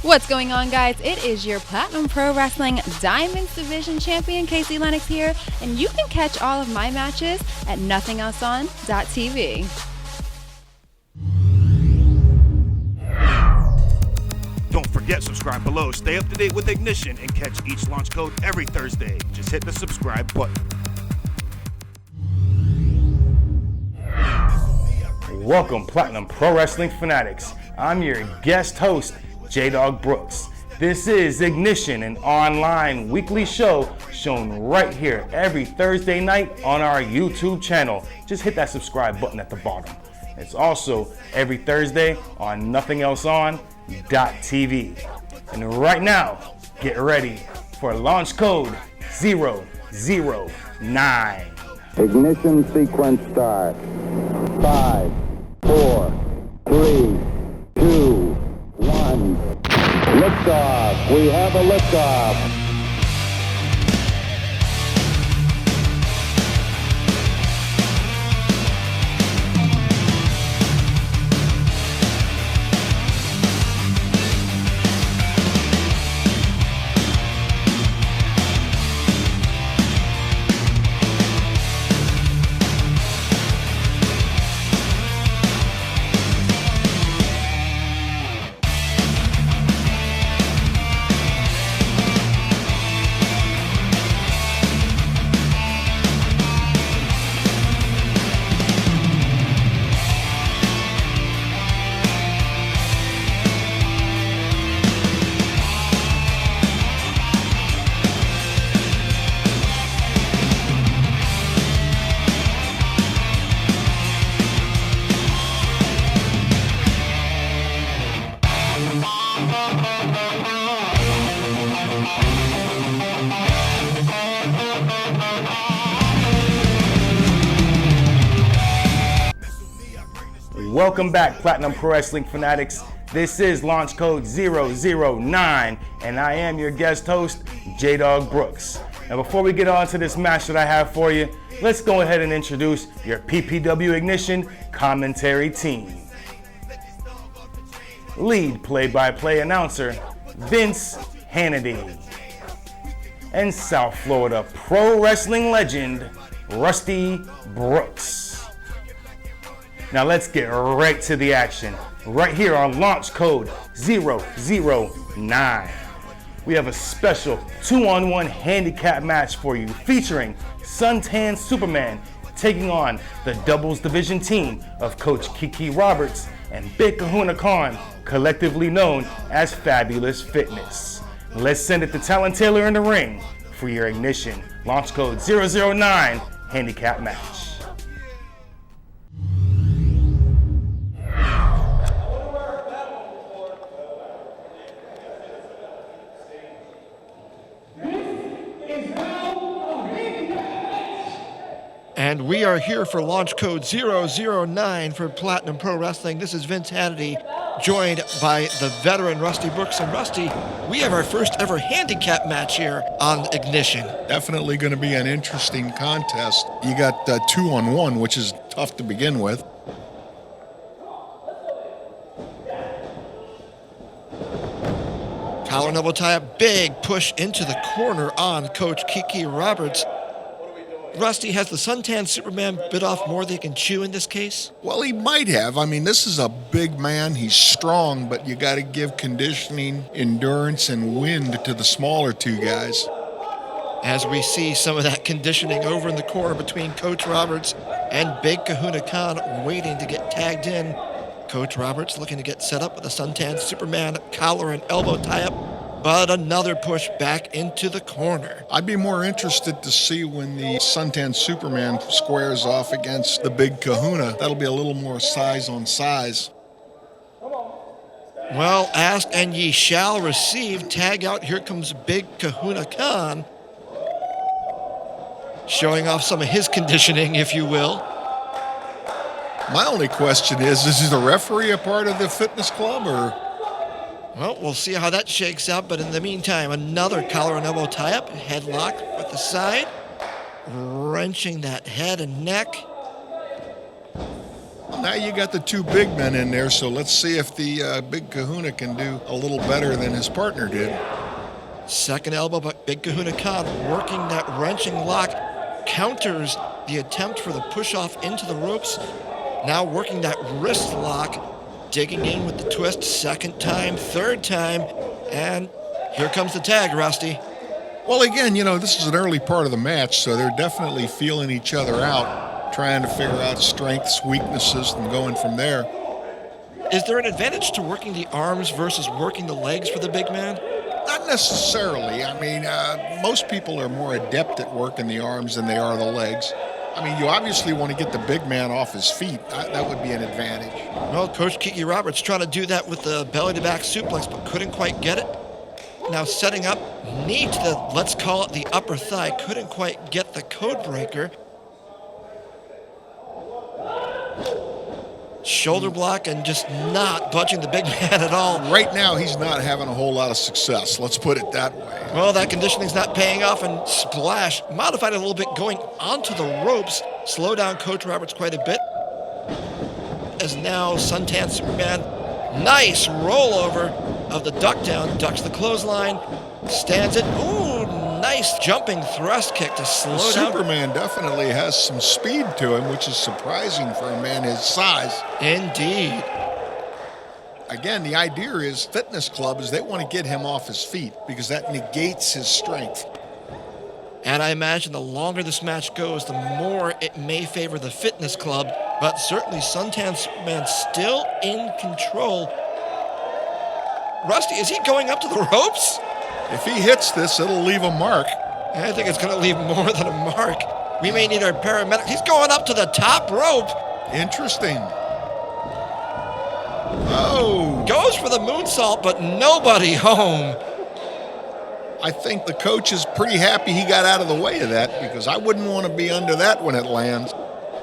What's going on, guys? It is your Platinum Pro Wrestling Diamonds Division Champion, Casey Lennox here, and you can catch all of my matches at nothingelseon.tv. Don't forget, subscribe below. Stay up to date with Ignition and catch each launch code every Thursday. Just hit the subscribe button. Welcome, Platinum Pro Wrestling fanatics. I'm your guest host, JDawg Brooks. This is Ignition, an online weekly show shown right here every Thursday night on our YouTube channel. Just hit that subscribe button at the bottom. It's also every Thursday on nothingelseon.tv. And right now, get ready for launch code 009. Ignition sequence start. 5, 4, 3, 2, 1. Liftoff. We have a liftoff. Welcome back, Platinum Pro Wrestling fanatics. This is launch code 009, and I am your guest host, JDawg Brooks. Now, before we get on to this match that I have for you, let's go ahead and introduce your PPW Ignition commentary team. Lead play-by-play announcer, Vince Hannity. And South Florida pro wrestling legend, Rusty Brooks. Now let's get right to the action. Right here on launch code 009. We have a special 2-on-1 handicap match for you featuring SunTan SupaMan taking on the doubles division team of Coach Kiki Roberts and Big Kahuna Khan, collectively known as Fabulous Fitness. Let's send it to Talon Taylor in the ring for your Ignition launch code 009 handicap match. And we are here for launch code 009 for Platinum Pro Wrestling. This is Vince Hannity, joined by the veteran Rusty Brooks. And Rusty, we have our first ever handicap match here on Ignition. Definitely going to be an interesting contest. You got 2-on-1, which is tough to begin with. Collar and elbow tie, a big push into the corner on Coach Kiki Roberts. Rusty, has the SunTan SupaMan bit off more than he can chew in this case? Well, he might have. I mean, this is a big man. He's strong, but you got to give conditioning, endurance, and wind to the smaller two guys. As we see some of that conditioning over in the corner between Coach Roberts and Big Kahuna Khan waiting to get tagged in. Coach Roberts looking to get set up with a SunTan SupaMan collar and elbow tie-up. But another push back into the corner. I'd be more interested to see when the SunTan SupaMan squares off against the Big Kahuna. That'll be a little more size on size. Well, asked and ye shall receive. Tag out. Here comes Big Kahuna Khan. Showing off some of his conditioning, if you will. My only question is the referee a part of the fitness club, or? Well, we'll see how that shakes out, but in the meantime, another collar and elbow tie-up, headlock with the side, wrenching that head and neck. Well, now you got the two big men in there, so let's see if the Big Kahuna can do a little better than his partner did. Second elbow, but Big Kahuna Khan working that wrenching lock, counters the attempt for the push-off into the ropes. Now working that wrist lock, digging in with the twist, second time, third time, and here comes the tag, Rusty. Well, again, this is an early part of the match, so they're definitely feeling each other out, trying to figure out strengths, weaknesses, and going from there. Is there an advantage to working the arms versus working the legs for the big man? Not necessarily. I mean, most people are more adept at working the arms than they are the legs. I mean, you obviously want to get the big man off his feet. That would be an advantage. Well, Coach Kiki Roberts trying to do that with the belly-to-back suplex, but couldn't quite get it. Now setting up, knee to the, let's call it the upper thigh, couldn't quite get the code breaker. Shoulder block and just not budging the big man at all. Right now, he's not having a whole lot of success. Let's put it that way. Well, that conditioning's not paying off, and splash, modified a little bit, going onto the ropes. Slow down Coach Roberts quite a bit. As now SunTan SupaMan, nice rollover of the duck down, ducks the clothesline, stands it. Ooh, nice jumping thrust kick to slow down. Superman definitely has some speed to him, which is surprising for a man his size. Indeed. Again, the idea is fitness clubs, they want to get him off his feet because that negates his strength. And I imagine the longer this match goes, the more it may favor the fitness club, but certainly SunTan SupaMan still in control. Rusty, is he going up to the ropes? If he hits this, it'll leave a mark. I think it's going to leave more than a mark. We may need our paramedic. He's going up to the top rope. Interesting. Oh. Goes for the moonsault, but nobody home. I think the coach is pretty happy he got out of the way of that because I wouldn't want to be under that when it lands.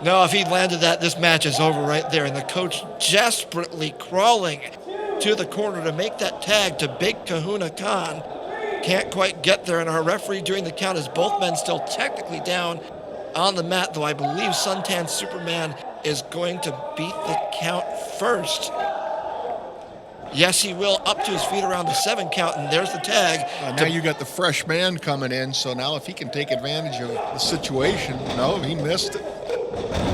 No, if he landed that, this match is over right there. And the coach desperately crawling to the corner to make that tag to Big Kahuna Khan. Can't quite get there, and our referee doing the count as both men still technically down on the mat, though I believe SunTan SupaMan is going to beat the count first. Yes, he will, up to his feet around the 7 count, and there's the tag. Now you got the fresh man coming in, so now if he can take advantage of the situation, no, he missed it.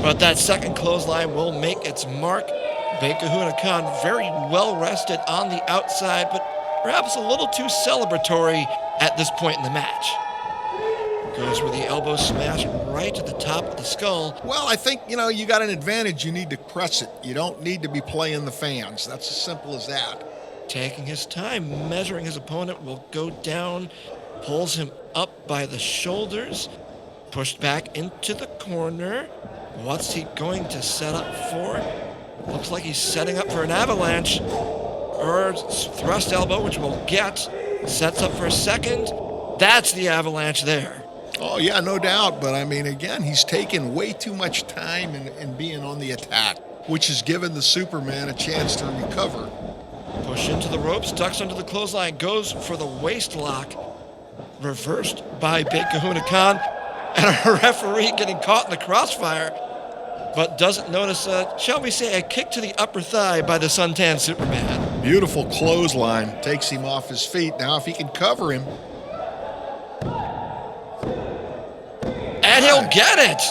But that second clothesline will make its mark. Big Kahuna Khan very well rested on the outside, but perhaps a little too celebratory at this point in the match. Goes with the elbow smash right to the top of the skull. Well, I think, you got an advantage. You need to press it. You don't need to be playing the fans. That's as simple as that. Taking his time, measuring his opponent, will go down, pulls him up by the shoulders, pushed back into the corner. What's he going to set up for? Looks like he's setting up for an avalanche. Or thrust elbow, which we'll get. Sets up for a second. That's the avalanche there. Oh, yeah, no doubt. But, I mean, again, he's taken way too much time in being on the attack, which has given the Superman a chance to recover. Push into the ropes, ducks under the clothesline, goes for the waist lock. Reversed by Big Kahuna Khan. And a referee getting caught in the crossfire, but doesn't notice, shall we say, a kick to the upper thigh by the SunTan SupaMan. Beautiful clothesline. Takes him off his feet. Now, if he can cover him. And he'll get it.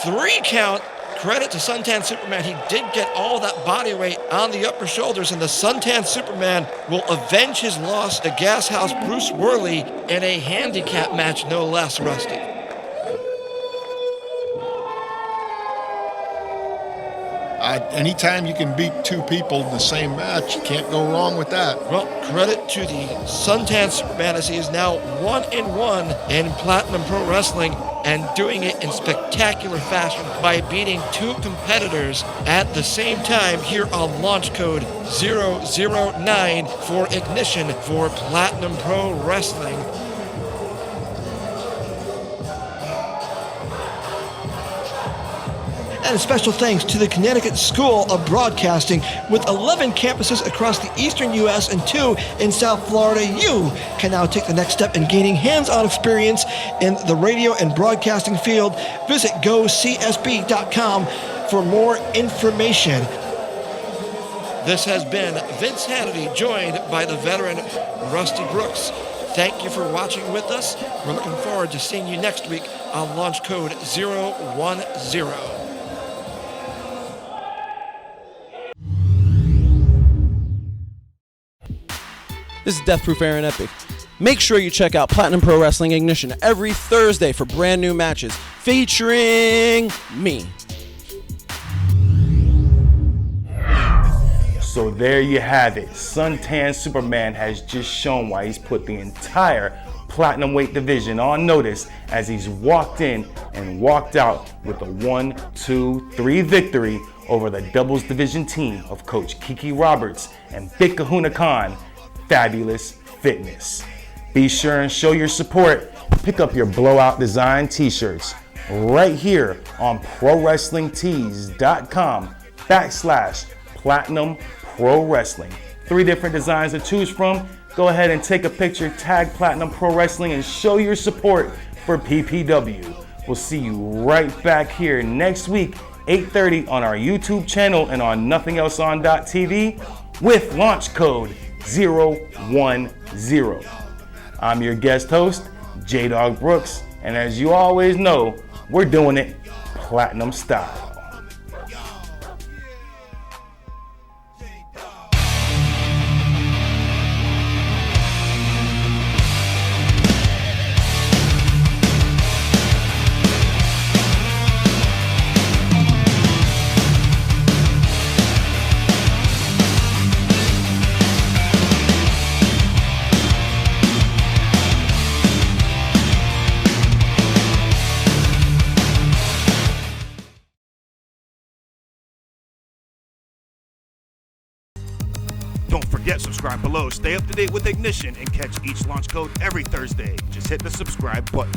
3 count. Credit to SunTan SupaMan. He did get all that body weight on the upper shoulders, and the SunTan SupaMan will avenge his loss to GasHouse Bruce Worley in a handicap match, no less, Rusty. Anytime you can beat 2 people in the same match, you can't go wrong with that. Well, credit to the SunTan SupaMan as he is now 1-1 in Platinum Pro Wrestling and doing it in spectacular fashion by beating 2 competitors at the same time here on launch code 009 for Ignition for Platinum Pro Wrestling. And special thanks to the Connecticut School of Broadcasting. With 11 campuses across the eastern U.S. and 2 in South Florida, you can now take the next step in gaining hands-on experience in the radio and broadcasting field. Visit gocsb.com for more information. This has been Vince Hannity, joined by the veteran Rusty Brooks. Thank you for watching with us. We're looking forward to seeing you next week on launch code 010. This is Death Proof Aaron Epic. Make sure you check out Platinum Pro Wrestling Ignition every Thursday for brand new matches featuring me. So there you have it. SunTan SupaMan has just shown why he's put the entire Platinumweight division on notice as he's walked in and walked out with a 1-2-3 victory over the doubles division team of Coach Kiki Roberts and Big Kahuna Khan, Fabulous Fitness. Be sure and show your support. Pick up your blowout design t-shirts right here on ProWrestlingTees.com/Platinum Pro Wrestling. 3 different designs to choose from. Go ahead and take a picture, tag Platinum Pro Wrestling, and show your support for PPW. We'll see you right back here next week, 8:30 on our YouTube channel and on nothingelseon.tv with launch code 010. I'm your guest host, JDawg Brooks, and as you always know, we're doing it platinum style. Don't forget, subscribe below. Stay up to date with Ignition and catch each launch code every Thursday. Just hit the subscribe button.